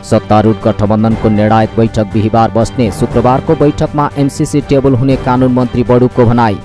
सत्तारूढ गठबन्धनको निर्णायक बैठक बिहिबार बस्ने, शुक्रबारको बैठकमा एमसीसी टेबल हुने कानून मन्त्री बडुको भनाई।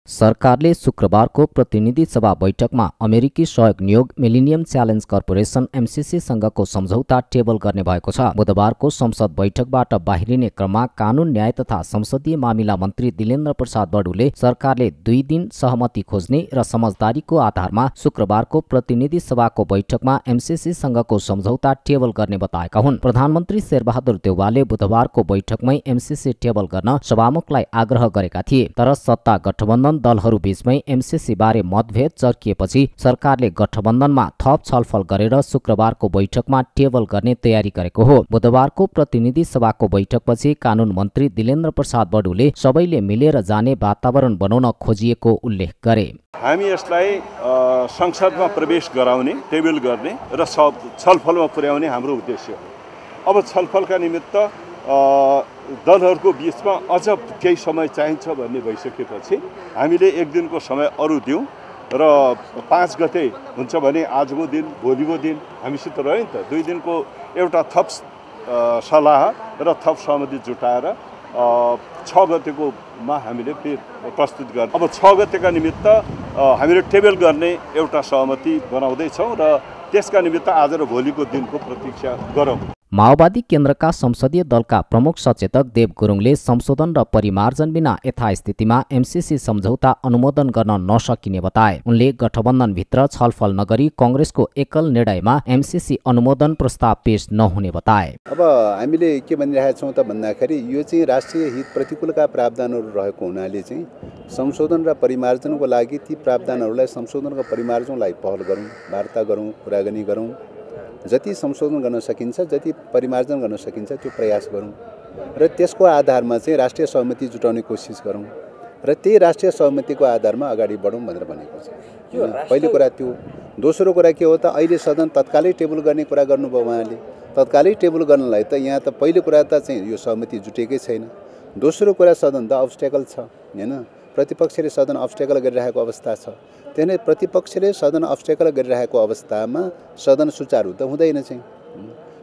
सरकारले शुक्रबारको प्रतिनिधि सभा बैठकमा अमेरिकी सहयोग नियोग मिलेनियम च्यालेन्ज कर्पोरेसन एमसीसी सँगको सम्झौता टेबल गर्ने भएको छ। बुधबारको संसद बैठकबाट बाहिरिने क्रममा कानून न्याय तथा संसदीय मामिला मन्त्री दिलेन्द्र प्रसाद बडुले सरकारले 2 दिन सहमति खोज्ने र समझदारीको आधारमा शुक्रबारको प्रतिनिधि सभाको बैठकमा एमसीसी सँगको सम्झौता टेबल गर्ने बताएका हुन्। प्रधानमन्त्री शेरबहादुर देउवाले बुधबारको बैठकमै एमसीसी टेबल गर्न सभामुखलाई आग्रह गरेका थिए, तर सत्ता गठबन्धन दलहरू बीचमै एमसीसी बारे मतभेद चर्किएपछि सरकारले गठबन्धनमा थप छलफल गरेर शुक्रबारको बैठकमा टेबल गर्ने तयारी गरेको हो। बुधबारको प्रतिनिधि सभाको बैठकपछि कानून मन्त्री दिलेन्द्र प्रसाद बडुले सबैले मिलेर जाने वातावरण बनाउन खोजिएको उल्लेख गरे। हामी यसलाई संसदमा प्रवेश गराउने, टेबल गर्ने र छलफलमा पुर्याउने हाम्रो उद्देश्य हो। अब छलफलका निमित्त दलहरूको बीचमा अझ केही समय चाहिन्छ भन्ने भइसकेपछि हामीले 1 दिनको समय अरू दिउँ र 5 गते हुन्छ भने आजको दिन भोलिको दिन हामीसित रह्यो नि त। 2 दिनको एउटा थप सल्लाह र थप सहमति जुटाएर 6 गतेकोमा हामीले प्रस्तुत गर्ने। अब 6 गतेका निमित्त हामीले टेबल गर्ने एउटा सहमति बनाउँदैछौँ र त्यसका निमित्त आज र भोलिको दिनको प्रतीक्षा गरौँ। माओवादी केन्द्रका संसदीय दलका प्रमुख सचेतक देव गुरुङले संशोधन र परिमार्जन बिना यथास्थितिमा एमसीसी सम्झौता अनुमोदन गर्न नसकिने बताए। उनले गठबन्धनभित्र छलफल नगरी कांग्रेसको एकल निर्णयमा एमसीसी अनुमोदन प्रस्ताव पेश नहुने बताए। अब हामीले के भनिरहेका छौँ त भन्दाखेरि यो चाहिँ राष्ट्रिय हित प्रतिकूलका प्रावधानहरू रहेको हुनाले चाहिँ संशोधन र परिमार्जनको लागि ती प्रावधानहरूलाई संशोधन र परिमार्जनलाई पहल गरौँ, वार्ता गरौँ, कुराकानी गरौँ। जति संशोधन गर्न सकिन्छ, जति परिमार्जन गर्न सकिन्छ त्यो प्रयास गरौँ र त्यसको आधारमा चाहिँ राष्ट्रिय सहमति जुटाउने कोसिस गरौँ र त्यही राष्ट्रिय सहमतिको आधारमा अगाडि बढौँ भनेर भनेको छ। पहिलो कुरा त्यो। दोस्रो कुरा के हो त, अहिले सदन तत्कालै टेबल गर्ने कुरा गर्नुभयो उहाँले। तत्कालै टेबल गर्नलाई त यहाँ त पहिलो कुरा त चाहिँ यो सहमति जुटेकै छैन। दोस्रो कुरा सदन त अब्स्टेकल छ हैन, प्रतिपक्षले सदन अब्स्टेकल गरिरहेको अवस्था छ। त्यसैले प्रतिपक्षले सदन अब्स्टेकल गरिरहेको अवस्थामा सदन सुचारू त हुँदैन चाहिँ।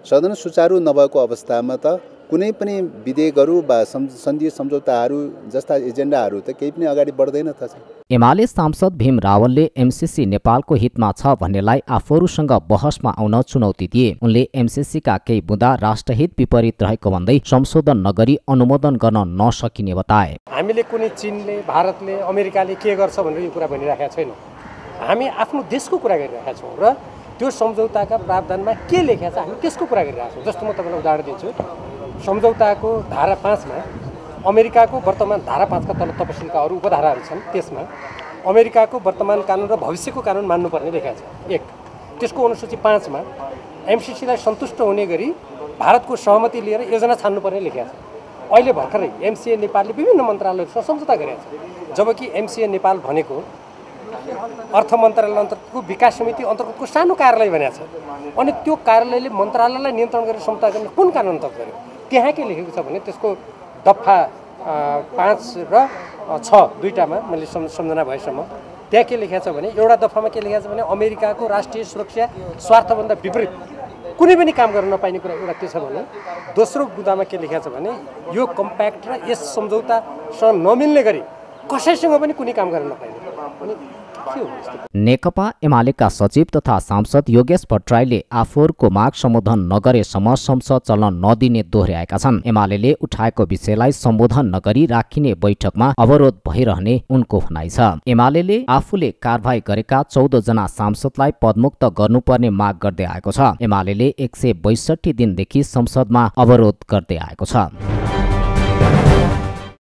सदन सुचारू नभएको अवस्थामा त कुनै पनि विधेयकहरू वा सन्धि सम्झौताहरू जस्ता एजेन्डाहरू त केही पनि अगाडि बढ्दैन त। एमाले सांसद भीम रावलले एमसीसी नेपालको हितमा छ भन्नेलाई आफूहरूसँग बहसमा आउन चुनौती दिए। उनले एमसीसीका केही बुँदा राष्ट्रहित विपरीत रहेको भन्दै संशोधन नगरी अनुमोदन गर्न नसकिने बताए। हामीले कुनै चीनले, भारतले, अमेरिकाले के गर्छ भनेर यो कुरा भनिरहेका छैनौँ। हामी आफ्नो देशको कुरा गरिरहेका छौँ र त्यो सम्झौताका प्रावधानमा के लेखेको छ हामी त्यसको कुरा गरिरहेका छौँ। जस्तो म तपाईँलाई उदाहरण दिन्छु। सम्झौताको धारा 5 मा अमेरिकाको वर्तमान धारा 5 का तल तपसिलका अरू उपधाराहरू छन्। त्यसमा अमेरिकाको वर्तमान कानुन र भविष्यको कानुन मान्नुपर्ने लेखेको छ। 1 त्यसको अनुसूची 5 मा एमसीसीलाई सन्तुष्ट हुने गरी भारतको सहमति लिएर योजना छान्नुपर्ने लेखेको छ। अहिले भर्खरै एमसीए नेपालले विभिन्न मन्त्रालयहरूसँग सम्झौता गरेको छ, जबकि एमसीए नेपाल भनेको अर्थ मन्त्रालय अन्तर्गतको विकास समिति अन्तर्गतको सानो कार्यालय भनेको छ। अनि त्यो कार्यालयले मन्त्रालयलाई नियन्त्रण गरेर सम्झौता गर्ने कुन कानुन अन्तर्गत गर्यो? त्यहाँ के लेखेको छ भने त्यसको दफा 5 र 6 दुईटामा मैले सम्झना भएसम्म त्यहाँ के लेखेको छ भने एउटा दफामा के लेखेको छ भने अमेरिकाको राष्ट्रिय सुरक्षा स्वार्थभन्दा विपरीत कुनै पनि काम गर्न नपाइने कुरा एउटा त्यो छ भने दोस्रो बुँदामा के लेखेको छ भने यो कम्प्याक्ट र यस सम्झौतासँग नमिल्ने गरी कसैसँग पनि कुनै काम गर्न नपाइने। अनि नेकपा एमालेका सचिव तथा सांसद योगेश भट्टराईले आफूहरूको माग सम्बोधन नगरेसम्म संसद चल्न नदिने दोहोर्याएका छन्। एमालेले उठाएको विषयलाई सम्बोधन नगरी राखिने बैठकमा अवरोध भइरहने उनको भनाइ छ। एमालेले आफूले कारबाही गरेका 14 जना सांसदलाई पदमुक्त गर्नुपर्ने माग गर्दै आएको छ। एमालेले 162 दिनदेखि संसदमा अवरोध गर्दै आएको छ।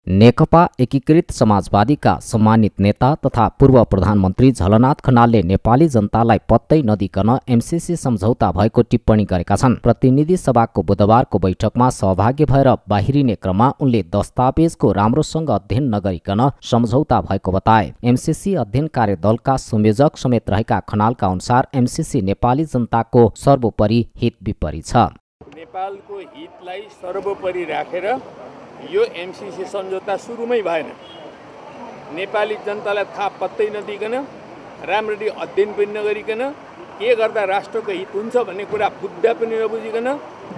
नेकपा एकीकृत समाजवादीका सम्मानित नेता तथा पूर्व प्रधानमन्त्री झलनाथ खनालले नेपाली जनतालाई पत्तै नदिकन एमसीसी सम्झौता भएको टिप्पणी गरेका छन्। प्रतिनिधि सभाको बुधबारको बैठकमा सहभागी भएर बाहिरिने क्रममा उनले दस्तावेजको राम्रोसँग अध्ययन नगरिकन सम्झौता भएको बताए। एमसीसी अध्ययन कार्यदलका संयोजक समेत रहेका खनालका अनुसार एमसीसी नेपाली जनताको सर्वोपरि हित विपरीत छ। नेपालको हितलाई सर्वोपरि राखेर यो एमसीसी सम्झौता सुरुमै भएन। नेपाली जनतालाई थाहा पत्तै नदिकन, राम्ररी अध्ययन पनि नगरिकन के गर्दा राष्ट्रको हित हुन्छ भन्ने कुरा बुझ्दा पनि नबुझिकन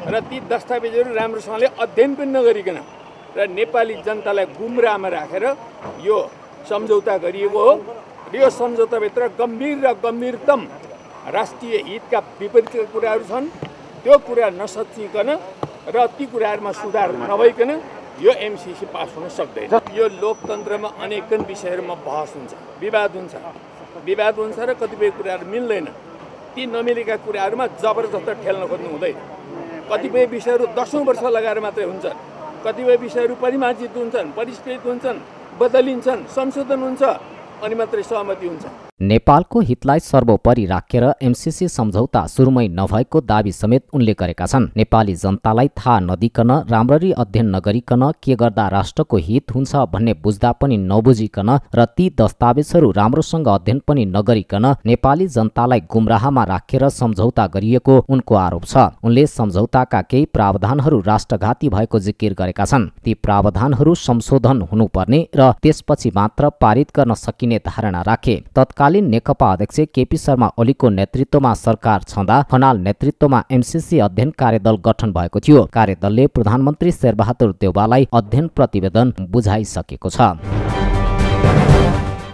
र ती दस्तावेजहरू राम्रोसँगले अध्ययन पनि नगरिकन र नेपाली जनतालाई गुमराहमा राखेर यो सम्झौता गरिएको हो र यो सम्झौताभित्र गम्भीर र गम्भीरतम राष्ट्रिय हितका विपरीतका कुराहरू छन्। त्यो कुरा नसचिकन र ती कुराहरूमा सुधार नभइकन यो एमसिसी पास हुन सक्दैन। यो लोकतन्त्रमा अनेकन विषयहरूमा बहस हुन्छ, विवाद हुन्छ र कतिपय कुराहरू मिल्दैन। ती नमिलेका कुराहरूमा जबरजस्त ठेल्न खोज्नु हुँदैन। कतिपय विषयहरू 10औं वर्ष लगाएर मात्रै हुन्छन्, कतिपय विषयहरू परिमार्जित हुन्छन्, परिष्कृत हुन्छन्, बदलिन्छन्, संशोधन हुन्छ अनि मात्रै सहमति हुन्छ। नेपालको हितलाई सर्वोपरि राखेर एमसिसी सम्झौता सुरुमै नभएको दाबी समेत उनले गरेका छन्। नेपाली जनतालाई थाहा नदिकन, राम्ररी अध्ययन नगरिकन, के गर्दा राष्ट्रको हित हुन्छ भन्ने बुझ्दा पनि नबुझिकन र ती दस्तावेजहरू राम्रोसँग अध्ययन पनि नगरिकन नेपाली जनतालाई गुमराहमा राखेर सम्झौता गरिएको उनको आरोप छ। उनले सम्झौताका केही प्रावधानहरू राष्ट्रघाती भएको जिकिर गरेका छन्। ती प्रावधानहरू संशोधन हुनुपर्ने र त्यसपछि मात्र पारित गर्न सकिने धारणा राखे। तत्कालीन नेकपा अध्यक्ष केपी शर्मा ओलीको नेतृत्वमा सरकार छँदा खनाल नेतृत्वमा एमसिसी अध्ययन कार्यदल गठन भएको थियो। कार्यदलले प्रधानमन्त्री शेरबहादुर देउवालाई अध्ययन प्रतिवेदन बुझाइसकेको छ।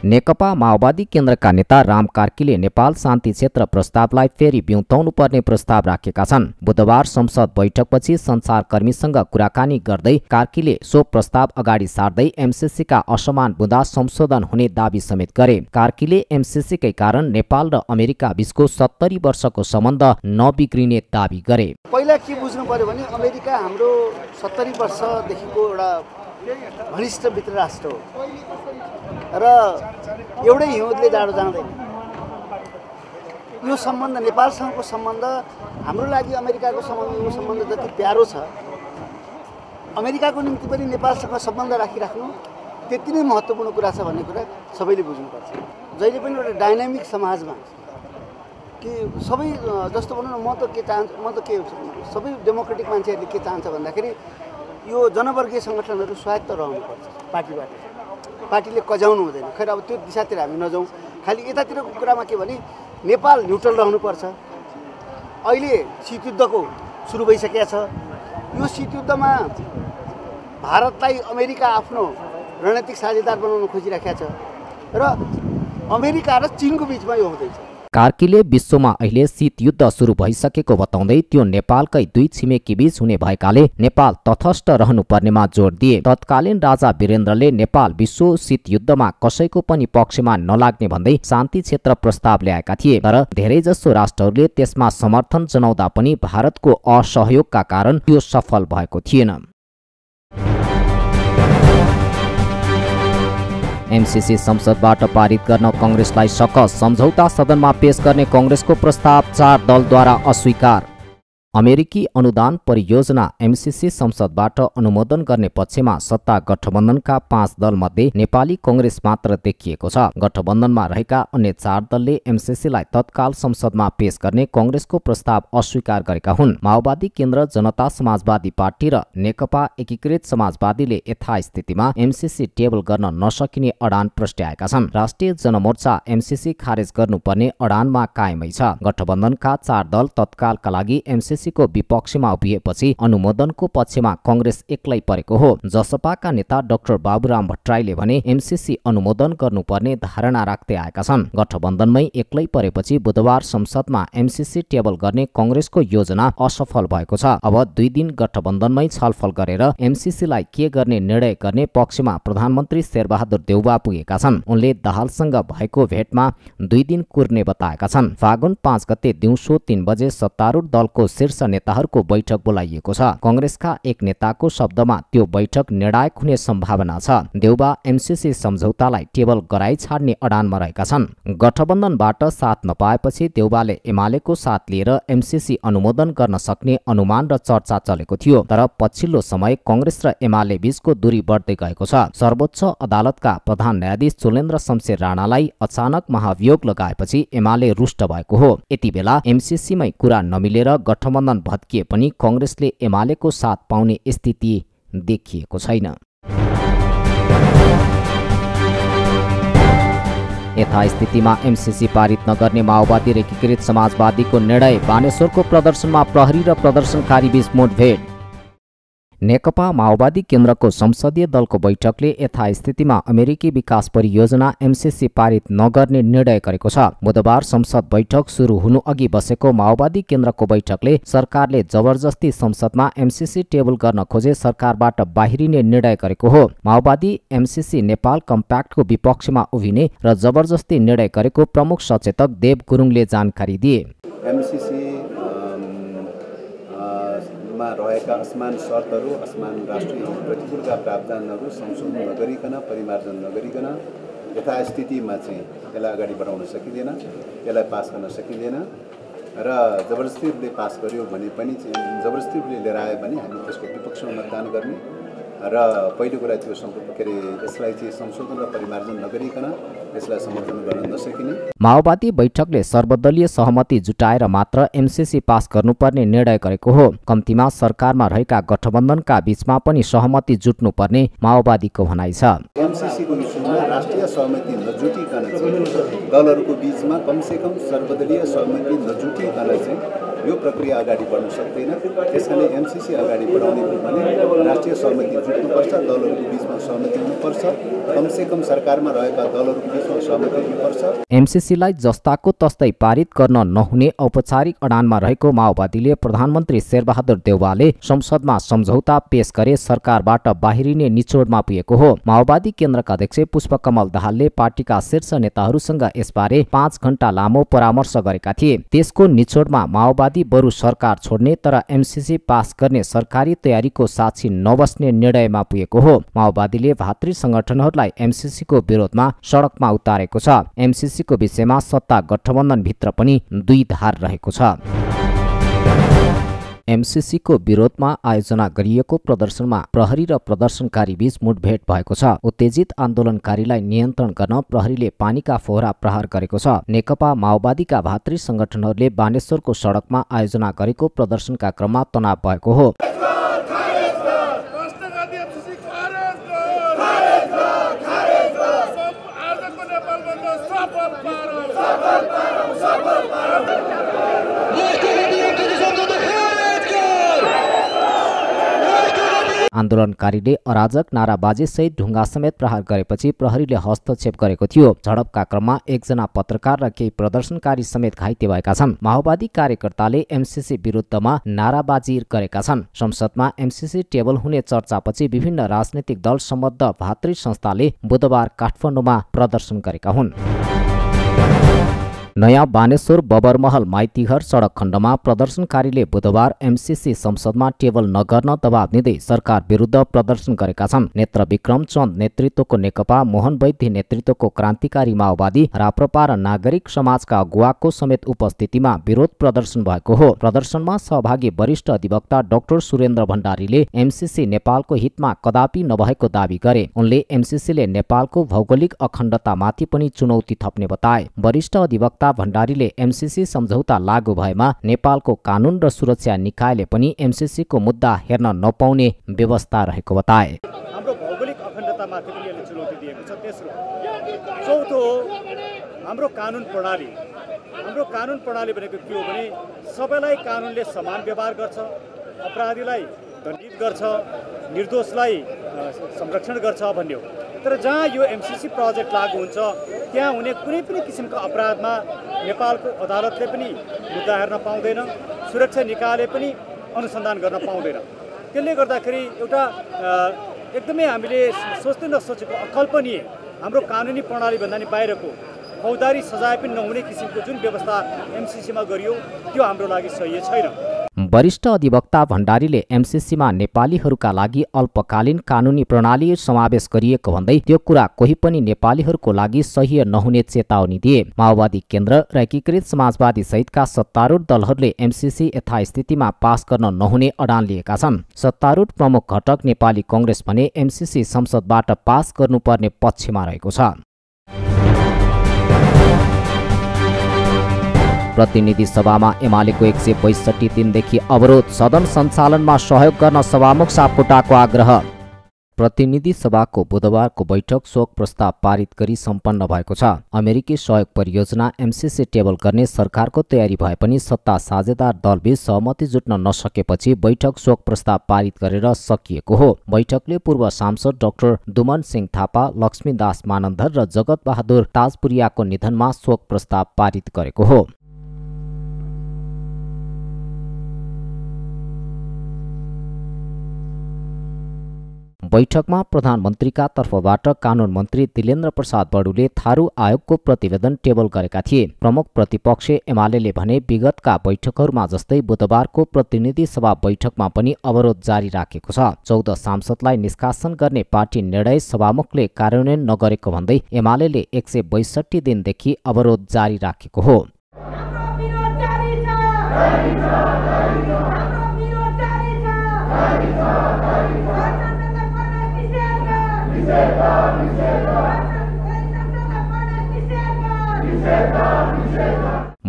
नेकपा माओवादी केन्द्रका नेता राम कार्कीले नेपाल शान्ति क्षेत्र प्रस्तावलाई फेरि ब्युताउनु पर्ने प्रस्ताव राखेका छन्। बुधबार संसद बैठकपछि सञ्चारकर्मीसँग कुराकानी गर्दै कार्कीले सो प्रस्ताव अगाडि सार्दै एमसिसीका असमान बुँदा संशोधन हुने दाबी समेत गरे। कार्कीले एमसिसीकै कारण नेपाल र अमेरिका बीचको 70 वर्षको सम्बन्ध नबिग्रिने दाबी गरे। पहिला के बुझ्नु पर्यो भने अमेरिका हाम्रो 70 वर्षदेखिको एउटा घनिष्ठ मित्र राष्ट्र हो र एउटै हिउँदले जाडो जाँदैन। यो सम्बन्ध नेपालसँगको सम्बन्ध हाम्रो लागि अमेरिकाको सम्बन्ध जति प्यारो छ, अमेरिकाको निम्ति पनि नेपालसँग सम्बन्ध राखिराख्नु त्यति नै महत्त्वपूर्ण कुरा छ भन्ने कुरा सबैले बुझ्नुपर्छ। जहिले पनि एउटा डाइनामिक समाजमा कि सबै जस्तो भनौँ न, म त के सबै डेमोक्रेटिक मान्छेहरूले के चाहन्छ भन्दाखेरि यो जनवर्गीय सङ्गठनहरू स्वायत्त रहनुपर्छ। पार्टीले कजाउनु हुँदैन। खैर अब त्यो दिशातिर हामी नजाउँ। खालि यतातिरको कुरामा के भने नेपाल न्युट्रल रहनुपर्छ। अहिले शीतयुद्धको सुरु भइसकेको छ। यो शीतयुद्धमा भारतलाई अमेरिका आफ्नो रणनीतिक साझेदार बनाउन खोजिरहेको छ र अमेरिका र चीनको बिचमा यो हुँदैछ। कार्कीले विश्वमा अहिले शीतयुद्ध सुरु भइसकेको बताउँदै त्यो नेपालकै दुई छिमेकी बीच हुने भएकाले नेपाल तटस्थ रहनुपर्नेमा जोड दिए। तत्कालीन राजा वीरेन्द्रले नेपाल विश्व शीतयुद्धमा कसैको पनि पक्षमा नलाग्ने भन्दै शान्ति क्षेत्र प्रस्ताव ल्याएका थिए। तर धेरैजसो राष्ट्रहरूले त्यसमा समर्थन जनाउँदा पनि भारतको असहयोगका कारण त्यो सफल भएको थिएन। एमसिसी संसदबाट पारित गर्न कांग्रेसलाई सकस। सम्झौता सदनमा पेश गर्ने कांग्रेसको प्रस्ताव 4 दलद्वारा अस्वीकार। अमेरिकी अनुदान परियोजना एमसिसी संसदबाट अनुमोदन गर्ने पक्षमा सत्ता गठबन्धनका 5 दल मध्ये नेपाली कांग्रेस मात्र देखिएको छ। गठबन्धनमा रहेका अन्य 4 दलले एमसिसीलाई तत्काल संसदमा पेश गर्ने कांग्रेसको प्रस्ताव अस्वीकार गरेका हुन्। माओवादी केन्द्र, जनता समाजवादी पार्टी र नेकपा एकीकृत समाजवादीले यथास्थितिमा एमसिसी टेबल गर्न नसकिने अडान प्रस्ट्याएका छन्। राष्ट्रिय जनमोर्चा एमसिसी खारेज गर्नुपर्ने अडानमा कायमै छ। गठबन्धनका 4 दल तत्कालका लागि एमसिसी को विपक्षमा उभिएपछि अनुमोदनको पक्षमा कांग्रेस एक्लै परेको हो। जसपाका नेता डाक्टर बाबुराम भट्टराईले भने एमसिसी अनुमोदन गर्नुपर्ने धारणा राख्दै आएका छन्। गठबन्धनमै एक्लै परेपछि बुधबार संसदमा एमसिसी टेबल गर्ने कांग्रेसको योजना असफल भएको छ। अब 2 दिन गठबन्धनमै छलफल गरेर एमसिसीलाई के गर्ने निर्णय गर्ने पक्षमा प्रधानमन्त्री शेरबहादुर देउवा पुगेका छन्। उनले दाहालसँग भएको भेटमा 2 दिन कुर्ने बताएका छन्। फागुन 5 गते दिउँसो 3 बजे सत्तारूढ दलको शीर्ष नेताहरूको बैठक बोलाइएको छ। कांग्रेसका एक नेताको शब्दमा त्यो बैठक निर्णायक हुने सम्भावना छ। देउबा एमसिसी सम्झौतालाई टेबल गराई छाड्ने अडानमा रहेका छन्। गठबन्धनबाट साथ नपाएपछि देउबाले एमालेको साथ लिएर एमसिसी अनुमोदन गर्न सक्ने अनुमान र चर्चा चलेको थियो। तर पछिल्लो समय कांग्रेस र एमाले बीचको दूरी बढ्दै गएको छ। सर्वोच्च अदालतका प्रधान न्यायाधीश चोलेन्द्र शमशेर राणालाई अचानक महाभियोग लगाएपछि एमाले रुष्ट भएको हो। यति बेला एमसिसीमै कुरा नमिलेर गठबन्धन भत्किए पनि कांग्रेसले एमालेको साथ पाउने स्थिति देखिएको छैन। यथास्थितिमा एमसीसी पारित नगर्ने माओवादी र एकीकृत समाजवादीको निर्णय, बानेश्वरको प्रदर्शनमा प्रहरी र प्रदर्शनकारी बीच मुठभेड। नेकपा माओवादी केन्द्रको संसदीय दलको बैठकले यथास्थितिमा अमेरिकी विकास परियोजना एमसीसी पारित नगर्ने निर्णय गरेको छ। बुधबार संसद बैठक सुरु हुनु अघि बसेको माओवादी केन्द्रको बैठकले सरकारले जबरजस्ती संसदमा एमसीसी टेबल गर्न खोजे सरकारबाट बाहिरिने निर्णय गरेको हो। माओवादी एमसीसी नेपाल कम्प्याक्टको विपक्षमा उभिने र जबरजस्ती निर्णय गरेको प्रमुख सचेतक देव गुरुङले जानकारी दिए। रहेका असमान शर्तहरू, असमान राष्ट्रिय प्रतिकूलका प्रावधानहरू संशोधन नगरिकन, परिमार्जन नगरिकन यथास्थितिमा चाहिँ यसलाई अगाडि बढाउन सकिँदैन, यसलाई पास गर्न सकिँदैन र जबरजस्ती रूपले पास गर्यो भने पनि जबरजस्ती रूपले लिएर आयो भने हामी त्यसको विपक्षमा मतदान गर्ने र पहिलो कुरा त्यो यसलाई चाहिँ संशोधन र परिमार्जन नगरिकन यसलाई समर्थन गर्न नसकिने। माओवादी बैठकले सर्वदलीय सहमति जुटाएर मात्र एमसीसी पास गर्नुपर्ने निर्णय गरेको हो। कम्तीमा सरकारमा रहेका गठबन्धनका बीचमा पनि सहमति जुट्नुपर्ने माओवादीको भनाइ छ। एमसीसीको विषयमा राष्ट्रिय सहमति नजुटिकन चाहिँ दलहरूको बीचमा कमसेकम सर्वदलीय सहमति नजुटिकन चाहिँ यो प्रक्रिया अगाडि बढ्न सक्दैन। त्यसकारणले एमसीसी अगाडि बढाउने हो भने राष्ट्रिय सहमति जुट्नुपर्छ, दलहरूको बीचमा सहमति हुनुपर्छ, कमसेकम सरकारमा रहेका दलहरूको बीचमा सहमति हुनुपर्छ। एमसीसीलाई जस्ताको तस्तै पारित गर्न नहुने औपचारिक अडानमा रहेको माओवादीले प्रधानमन्त्री शेरबहादुर देउवाले संसदमा सम्झौता पेश गरे सरकारबाट बाहिरिने निचोडमा पुगेको हो। माओवादी केन्द्रका अध्यक्ष पुष्पकमल दाहालले पार्टीका शीर्ष नेताहरूसँग यसबारे 5 घण्टा लामो परामर्श गरेका थिए। त्यसको निचोडमा माओवादी बरु सरकार छोड्ने तर एमसीसी पास गर्ने सरकारी तयारीको साक्षी नबस्ने निर्णयमा पुगेको हो। माओवादीले भातृ संगठनहरूलाई एमसीसीको विरोधमा सडकमा उतारेको छ। एमसीसीको विषयमा सत्ता गठबन्धनभित्र पनि दुई धार रहेको छ। एमसीसीको विरोधमा आयोजना गरिएको प्रदर्शनमा प्रहरी र प्रदर्शनकारी बीच मुठभेड भएको छ। उत्तेजित आन्दोलनकारीलाई नियन्त्रण गर्न प्रहरीले पानीका फोहरा प्रहार गरेको छ। नेकपा माओवादीका भातृ संगठनहरूले बानेश्वरको सडकमा आयोजना गरेको प्रदर्शनका क्रममा तनाव भएको हो। आन्दोलनकारीले अराजक नाराबाजी सहित ढुङ्गा समेत प्रहार गरेपछि प्रहरीले हस्तक्षेप गरेको थियो। झडपका क्रममा एकजना पत्रकार र केही प्रदर्शनकारी समेत घाइते भएका छन्। माओवादी कार्यकर्ताले एमसीसी विरुद्धमा नाराबाजी गरेका छन्। संसदमा एमसीसी टेबल हुने चर्चापछि विभिन्न राजनैतिक दल सम्बद्ध भातृ संस्थाले बुधबार काठमाडौँमा प्रदर्शन गरेका हुन्। नयाँ बानेश्वर बबरमहल माइतीघर सडक खण्डमा प्रदर्शनकारीले बुधबार एमसीसी संसदमा टेबल नगर्न दबाब दिँदै सरकार विरुद्ध प्रदर्शन गरेका छन्। नेत्र विक्रम चन्द नेतृत्वको नेकपा, मोहन वैद्य नेतृत्वको क्रान्तिकारी माओवादी, राप्रपा र नागरिक समाजका अगुवाको समेत उपस्थितिमा विरोध प्रदर्शन भएको हो। प्रदर्शनमा सहभागी वरिष्ठ अधिवक्ता डाक्टर सुरेन्द्र भण्डारीले एमसीसी नेपालको हितमा कदापि नभएको दावी गरे। उनले एमसीसीले नेपालको भौगोलिक अखण्डतामाथि पनि चुनौती थप्ने बताए। वरिष्ठ अधिवक्ता भण्डारीले एमसीसी सम्झौता लागू भएमा नेपालको कानून र सुरक्षा निकायले पनि एमसीसी को मुद्दा हेर्न नपाउने व्यवस्था रहेको बताए। हाम्रो भौगोलिक अखण्डतामाथि पनि यसले चुनौती दिएको छ। तेस्रो चौथो हो हाम्रो कानून प्रणाली। हाम्रो कानून प्रणाली भनेको के हो भने सबैलाई कानूनले समान व्यवहार गर्छ, अपराधीलाई दण्डित गर्छ, निर्दोषलाई संरक्षण गर्छ भन्ने हो। तर जहाँ यो एमसीसी प्रोजेक्ट लागू हुन्छ त्यहाँ हुने कुनै पनि किसिमको अपराधमा नेपालको अदालतले पनि मुद्दा हेर्न पाउँदैन, सुरक्षा निकायले पनि अनुसन्धान गर्न पाउँदैन। त्यसले गर्दाखेरि एउटा एकदमै हामीले सोच्दै नसोचेको अकल्पनीय हाम्रो कानुनी प्रणालीभन्दा नि बाहिरको फौजदारी सजाय पनि नहुने किसिमको जुन व्यवस्था एमसीसीमा गरियो त्यो हाम्रो लागि सही छैन। वरिष्ठ अधिवक्ता भण्डारीले एमसीसीमा नेपालीहरूका लागि अल्पकालीन कानुनी प्रणाली समावेश गरिएको भन्दै त्यो कुरा कोही पनि नेपालीहरूको लागि सही नहुने चेतावनी दिए। माओवादी केन्द्र र एकीकृत समाजवादी सहितका सत्तारूढ दलहरूले एमसीसी यथास्थितिमा पास गर्न नहुने अडान लिएका छन्। सत्तारूढ प्रमुख घटक नेपाली कांग्रेस भने एमसीसी संसदबाट पास गर्नुपर्ने पक्षमा रहेको छ। प्रतिनिधि सभामा एमालेको 162 दिनदेखि अवरोध, सदन सञ्चालनमा सहयोग गर्न सभामुख सापकोटाको आग्रह। प्रतिनिधि सभाको बुधबारको बैठक शोक प्रस्ताव पारित गरी सम्पन्न भएको छ। अमेरिकी सहयोग परियोजना एमसीसी टेबल गर्ने सरकारको तयारी भए पनि सत्ता साझेदार दलबीच सहमति जुट्न नसकेपछि बैठक शोक प्रस्ताव पारित गरेर सकिएको हो। बैठकले पूर्व सांसद डाक्टर दुमन सिंह थापा, लक्ष्मीदास मानन्धर र जगत बहादुर ताजपुरियाको निधनमा शोक प्रस्ताव पारित गरेको हो। बैठकमा प्रधानमन्त्रीका तर्फबाट कानून मन्त्री दिलेन्द्र प्रसाद बडुले थारू आयोगको प्रतिवेदन टेबल गरेका थिए। प्रमुख प्रतिपक्ष एमाले भने विगतका बैठकहरूमा जस्तै बुधबारको प्रतिनिधि सभा बैठकमा पनि अवरोध जारी राखेको छ। 14 सांसदलाई निष्कासन गर्ने पार्टी निर्णय सभामुखले कार्यान्वयन नगरेको भन्दै एमाले 162 दिनदेखि अवरोध जारी राखेको हो।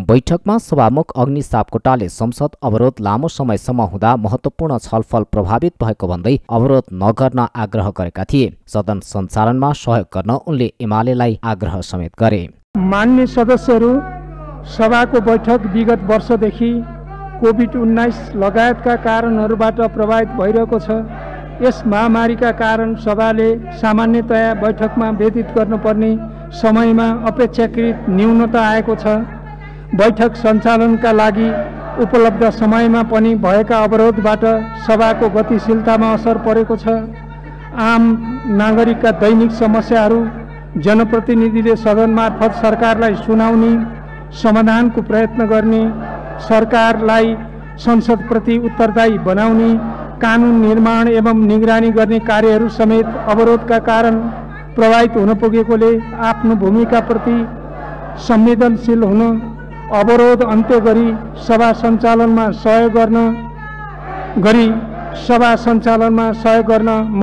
बैठकमा सभामुख अग्नि सापकोटाले संसद अवरोध लामो समयसम्म हुँदा महत्त्वपूर्ण छलफल प्रभावित भएको भन्दै अवरोध नगर्न आग्रह गरेका थिए। सदन सञ्चालनमा सहयोग गर्न उनले एमालेलाई आग्रह समेत गरे। मान्य सदस्यहरू, सभाको बैठक विगत वर्षदेखि कोभिड-19 लगायतका कारणहरूबाट प्रभावित भइरहेको छ। यस महामारीका कारण सभाले सामान्यतया बैठकमा व्यतीत गर्नुपर्ने समयमा अपेक्षाकृत न्यूनता आएको छ। बैठक सञ्चालनका लागि उपलब्ध समयमा पनि भएका अवरोधबाट सभाको गतिशीलतामा असर परेको छ। आम नागरिकका दैनिक समस्याहरू जनप्रतिनिधिले सदन मार्फत सरकारलाई सुनाउने, समाधानको प्रयत्न गर्ने, सरकारलाई संसदप्रति उत्तरदायी बनाउने, कानुन निर्माण एवं निगरानी गर्ने कार्यहरू समेत अवरोधका कारण प्रभावित हुन पुगेकोले आफ्नो भूमिकाप्रति संवेदनशील हुन, अवरोध अन्त्य गरी सभा सञ्चालनमा सहयोग गर्न म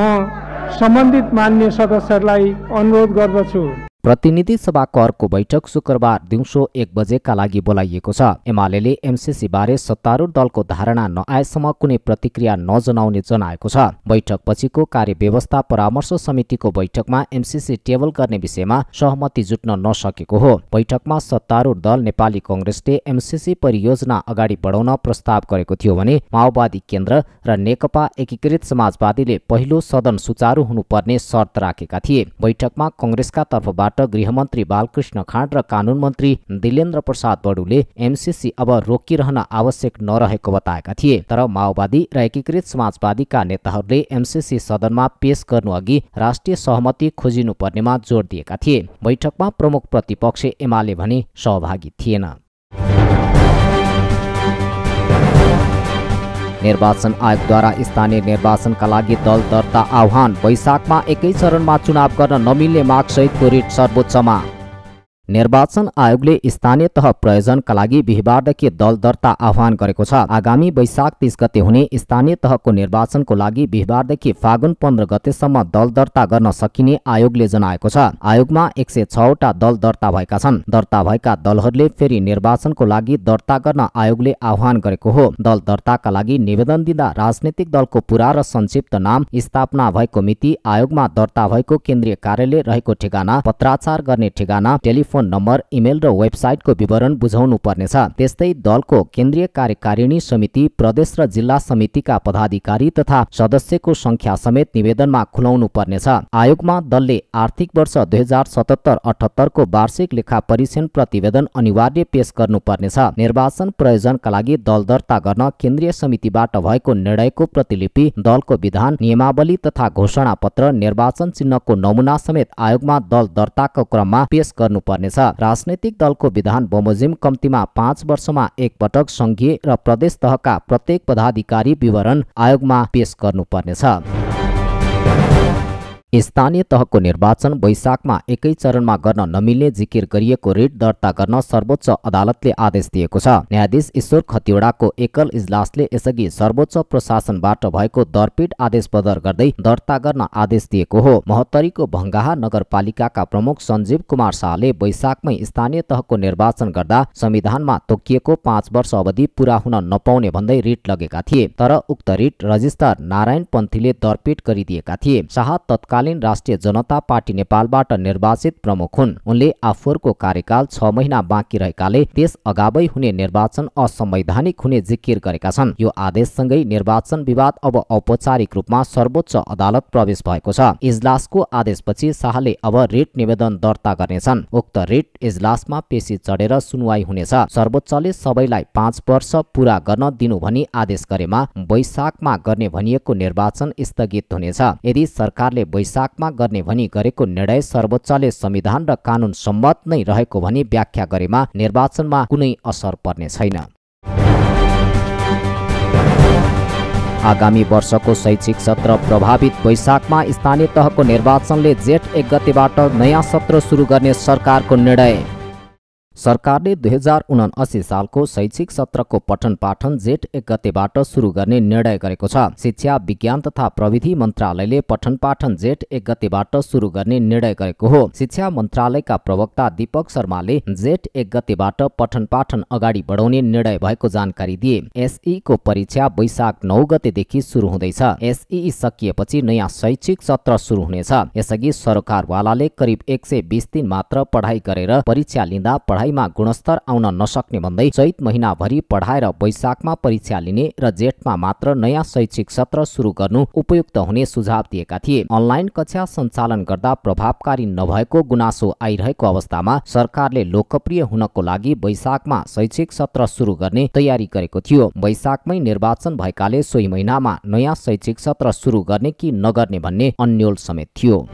सम्बन्धित मान्य सदस्यहरूलाई अनुरोध गर्दछु। प्रतिनिधि सभाको अर्को बैठक शुक्रबार दिउँसो 1 बजेका लागि बोलाइएको छ। एमाले एमसीसी बारे सत्तारूढ दलको धारणा नआएसम्म कुनै प्रतिक्रिया नजनाउने जनाएको छ। बैठकपछिको कार्यव्यवस्था परामर्श समितिको बैठकमा एमसीसी टेबल गर्ने विषयमा सहमति जुट्न नसकेको हो। बैठकमा सत्तारूढ दल नेपाली कांग्रेसले एमसीसी परियोजना अगाडि बढाउन प्रस्ताव गरेको थियो भने माओवादी केन्द्र र नेकपा एकीकृत समाजवादीले पहिलो सदन सुचारू हुनुपर्ने शर्त राखेका थिए। बैठकमा कांग्रेसका तर्फबाट गृहमन्त्री बालकृष्ण खाँड र कानून मन्त्री दिलेन्द्र प्रसाद बडुले एमसीसी अब रोकिरहन आवश्यक नरहेको बताएका थिए। तर माओवादी र एकीकृत समाजवादीका नेताहरूले एमसीसी सदनमा पेश गर्नुअघि राष्ट्रिय सहमति खोजिनुपर्नेमा जोड दिएका थिए। बैठकमा प्रमुख प्रतिपक्ष एमाले भने सहभागी थिएन। निर्वाचन आयोगद्वारा स्थानीय निर्वाचनका लागि दल दर्ता आह्वान। वैशाखमा एकै चरणमा चुनाव गर्न नमिल्ने मागसहितको रिट सर्वोच्चमा। निर्वाचन आयोगले स्थानीय तह प्रयोजनका लागि बिहीबारदेखि दल दर्ता आह्वान गरेको छ। आगामी वैशाख 30 गते हुने स्थानीय तहको निर्वाचनको लागि बिहीबारदेखि फागुन 15 गतेसम्म दल दर्ता गर्न सकिने आयोगले जनाएको छ। आयोगमा 106 वटा दल दर्ता भएका छन्। दर्ता भएका दलहरूले फेरि निर्वाचनको लागि दर्ता गर्न आयोगले आह्वान गरेको हो। दल दर्ताका लागि निवेदन दिँदा राजनीतिक दलको पूरा र संक्षिप्त नाम, स्थापना भएको मिति, आयोगमा दर्ता भएको केन्द्रीय कार्यालय रहेको ठेगाना, पत्राचार गर्ने ठेगाना, टेलिफोन नम्बर, इमेल र वेबसाइटको विवरण बुझाउनु पर्नेछ। त्यस्तै दलको केन्द्रीय कार्यकारिणी समिति, प्रदेश र जिल्ला समितिका पदाधिकारी तथा सदस्यको संख्या समेत निवेदनमा खुलाउनु पर्नेछ। आयोगमा दलले आर्थिक वर्ष 2077-78 को वार्षिक लेखा परीक्षण प्रतिवेदन अनिवार्य पेश गर्नुपर्नेछ। निर्वाचन प्रयोजनका लागि दल दर्ता गर्न केन्द्रीय समितिबाट भएको निर्णयको प्रतिलिपि, दलको विधान, नियमावली तथा घोषणा पत्र, निर्वाचन चिन्हको नमुना समेत आयोगमा दल दर्ताको क्रममा पेश गर्नुपर्नेछ। राजनैतिक दलको विधान बमोजिम कम्तीमा 5 वर्षमा एक पटक संघीय र प्रदेश तहका प्रत्येक पदाधिकारी विवरण आयोगमा पेश गर्नुपर्नेछ। स्थानीय तहको निर्वाचन वैशाखमा एकै चरणमा गर्न नमिल्ने जिकिर गरिएको रिट दर्ता गर्न सर्वोच्च अदालतले आदेश दिएको छ। न्यायाधीश ईश्वर खतिवड़ाको एकल इजलासले यसअघि सर्वोच्च प्रशासनबाट भएको दरपीठ आदेश बदर गर्दै दर्ता गर्न आदेश दिएको हो। महोत्तरीको भङ्गाहा नगरपालिकाका प्रमुख सञ्जीव कुमार शाहले वैशाखमै स्थानीय तहको निर्वाचन गर्दा संविधानमा तोकिएको 5 वर्ष अवधि पूरा हुन नपाउने भन्दै रिट लगेका थिए, तर उक्त रिट रजिस्ट्रार नारायण पन्थीले दरपीठ गरिदिएका थिए। शाह तत्कालीन राष्ट्रिय जनता पार्टी नेपालबाट निर्वाचित प्रमुख हुन्। उनले आफूहरूको कार्यकाल 6 महिना बाँकी रहेकाले देश अगावै हुने निर्वाचन असंवैधानिक हुने जिकिर गरेका छन्। यो आदेशसँगै निर्वाचन विवाद अब औपचारिक रूपमा सर्वोच्च अदालत प्रवेश भएको छ। इजलासको आदेशपछि शाहले अब रिट निवेदन दर्ता गर्नेछन्। उक्त रिट इजलासमा पेशी चढेर सुनवाई हुनेछ। सर्वोच्चले सबैलाई 5 वर्ष पूरा गर्न दिनु भनी आदेश गरेमा वैशाखमा गर्ने भनिएको निर्वाचन स्थगित हुनेछ। यदि सरकारले वैशाखमा गर्ने भनी गरेको निर्णय सर्वोच्चले संविधान र कानून सम्मत नै रहेको भनी व्याख्या गरेमा निर्वाचनमा कुनै असर पर्ने छैन। आगामी वर्षको शैक्षिक सत्र प्रभावित। वैशाखमा स्थानीय तहको निर्वाचनले जेठ 1 गतेबाट नयाँ सत्र सुरु गर्ने सरकारको निर्णय। सरकारले 2079 सालको शैक्षिक सत्रको पठन पाठन जेठ 1 गतेबाट सुरु गर्ने निर्णय गरेको छ। शिक्षा विज्ञान तथा प्रविधि मन्त्रालयले पठन पाठन जेठ 1 गतेबाट सुरु गर्ने निर्णय गरेको हो। शिक्षा मन्त्रालयका प्रवक्ता दीपक शर्माले जेठ 1 गतेबाट पठन पाठन अगाडि बढाउने निर्णय भएको जानकारी दिए। एसई को परीक्षा वैशाख 9 गतेदेखि सुरु हुँदैछ। एसई सकिएपछि नयाँ शैक्षिक सत्र सुरु हुनेछ। यसअघि सरकारवालाले करिब 120 दिन मात्र पढाइ गरेर परीक्षा लिँदा पढाइमा गुणस्तर आउन नसक्ने भन्दै चैत महिनाभरि पढाएर वैशाखमा परीक्षा लिने र जेठमा मात्र नयाँ शैक्षिक सत्र सुरु गर्नु उपयुक्त हुने सुझाव दिएका थिए। अनलाइन कक्षा सञ्चालन गर्दा प्रभावकारी नभएको गुनासो आइरहेको अवस्थामा सरकारले लोकप्रिय हुनको लागि वैशाखमा शैक्षिक सत्र सुरु गर्ने तयारी गरेको थियो। वैशाखमै निर्वाचन भएकाले सोही महिनामा नयाँ शैक्षिक सत्र सुरु गर्ने कि नगर्ने भन्ने अन्यल समेत थियो।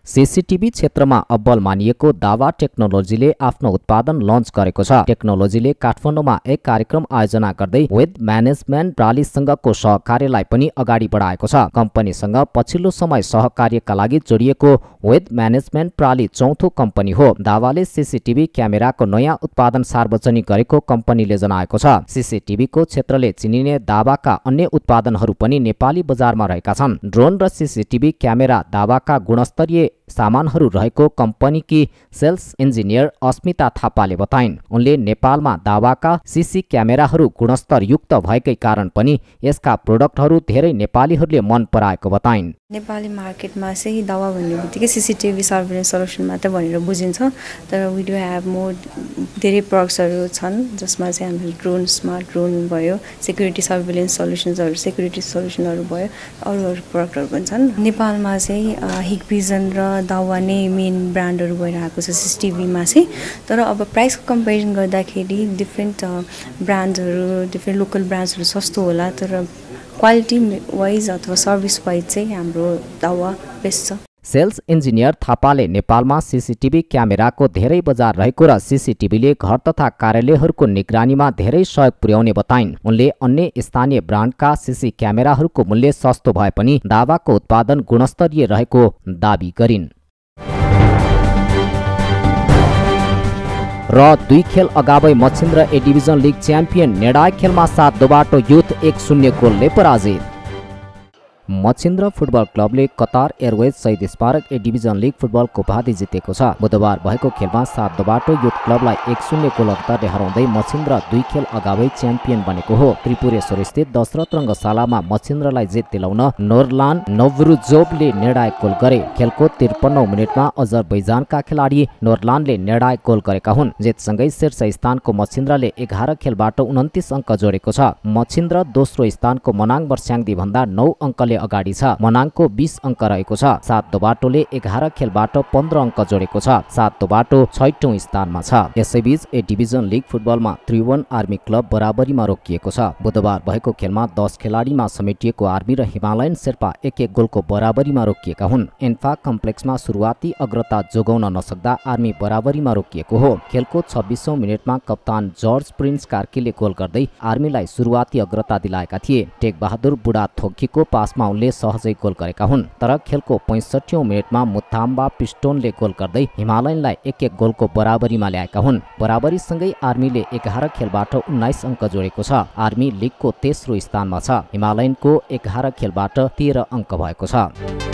सीसीटीभी क्षेत्रमा अब्बल मानिएको दावा टेक्नोलोजीले आफ्नो उत्पादन लन्च गरेको छ। टेक्नोलोजीले काठमाडौँमा एक कार्यक्रम आयोजना गर्दै वेद म्यानेजमेन्ट प्रालीसँगको सहकार्यलाई पनि अगाडि बढाएको छ। कम्पनीसँग पछिल्लो समय सहकार्यका लागि जोडिएको वेद म्यानेजमेन्ट प्राली चौथो कम्पनी हो। दावाले सीसीटीभी क्यामेराको नयाँ उत्पादन सार्वजनिक गरेको कम्पनीले जनाएको छ। सीसीटीभीको क्षेत्रले चिनिने दावाका अन्य उत्पादनहरू पनि नेपाली बजारमा रहेका छन्। ड्रोन र सीसीटीभी क्यामेरा दावाका गुणस्तरीय सामानहरू रहेको कम्पनीकी सेल्स इन्जिनियर अस्मिता थापाले बताइन्। उनले नेपालमा दावाका सीसी क्यामेराहरू गुणस्तरयुक्त भएकै कारण पनि यसका प्रोडक्टहरू धेरै नेपालीहरूले मन पराएको बताइन्। नेपाली मार्केटमा चाहिँ दावा भन्ने बित्तिकै सीसीटीभी सर्भिलेन्स सल्युसन मात्र भनेर बुझिन्छ, तर वी डु ह्याभ मोर धेरै प्रडक्ट्सहरू छन् जसमा चाहिँ हाम्रो ड्रोन, स्मार्ट ड्रोन भयो, सेक्युरिटी सर्भिलेन्स सल्युसन्सहरू, सेक्युरिटी सल्युसनहरू भयो, अरू प्रडक्टहरू पनि छन्। नेपालमा चाहिँ हिगभिजन र दावा नै मेन ब्रान्डहरू भएर आएको छ सीसीटीभीमा चाहिँ। तर अब प्राइसको कम्पेरिजन गर्दाखेरि डिफ्रेन्ट ब्रान्डहरू, डिफ्रेन्ट लोकल ब्रान्ड्सहरू सस्तो होला, तर क्वालिटी वाइज अथवा सर्भिस वाइज चाहिँ हाम्रो दावा बेस्ट छ। सेल्स इन्जिनियर थापाले नेपालमा सीसीटीभी क्यामेराको धेरै बजार रहेको र सीसीटीभीले घर तथा कार्यालयहरूको निगरानीमा धेरै सहयोग पुर्याउने बताइन्। उनले अन्य स्थानीय ब्रान्डका सीसी क्यामेराहरूको मूल्य सस्तो भए पनि दावाको उत्पादन गुणस्तरीय रहेको दाबी गरिन्। र 2 खेल अगावै Machhindra A division league champion निर्णायक खेलमा 7 दोबाटो युथ 1-0 गोलले पराजित। मच्छिन्द्र फुटबल क्लबले कतार एयरवेज शहीद स्मारक ए डिभिजन लिग फुटबलको उपाधि जितेको छ। बुधबार भएको खेलमा 7 दोबाटो युथ क्लबलाई 1-0 गोल अन्तरले हराउँदै मच्छिन्द्र 2 खेल अगावै च्याम्पियन बनेको हो। त्रिपुरेश्वर स्थित दशरथ रङ्गशालामा मच्छिन्द्रलाई जित दिलाउन नोरलान नवरुजोभले निर्णायक गोल गरे। खेलको 53औं मिनेटमा अजरबैजानका खेलाडी नोरलानले निर्णायक गोल गरेका हुन्। जितसँगै शीर्ष स्थानको मच्छिन्द्रले 11 खेलबाट 29 अङ्क जोडेको छ। मच्छिन्द्र दोस्रो स्थानको मनाङ वर्स्याङ्दी भन्दा 9 अङ्कले अगाडि छ। मनाङको 20 अङ्क रहेको छ। 7 दोबाटोले 11 खेलबाट 15 अङ्क जोडेको छ। 7 दोबाटो 6औं स्थानमा छ। यसैबीच ए डिभिजन लिग फुटबलमा त्रिभुवन आर्मी क्लब बराबरीमा रोकिएको छ। बुधबार भएको खेलमा 10 खेलाडीमा समेटिएको आर्मी र हिमालयन शेर्पा 1-1 गोलको बराबरीमा रोकिएका हुन्। एन्फा कम्प्लेक्समा सुरुवाती अग्रता जोगाउन नसक्दा आर्मी बराबरीमा रोकिएको हो। खेलको 26औं मिनेटमा कप्तान जर्ज प्रिन्स कार्कीले गोल गर्दै आर्मीलाई सुरुवाती अग्रता दिलाएका थिए। टेकबहादुर बुढा थोकीको पासमा राउन्डले सहजै गोल गरेका हुन्। तर खेलको 65औं मिनेटमा मुथाम्बा पिस्टोनले गोल गर्दै हिमालयनलाई 1-1 गोलको बराबरीमा ल्याएका हुन्। बराबरीसँगै आर्मीले 11 खेलबाट 19 अङ्क जोडेको छ। आर्मी लिगको तेस्रो स्थानमा छ। हिमालयनको 11 खेलबाट 13 अङ्क भएको छ।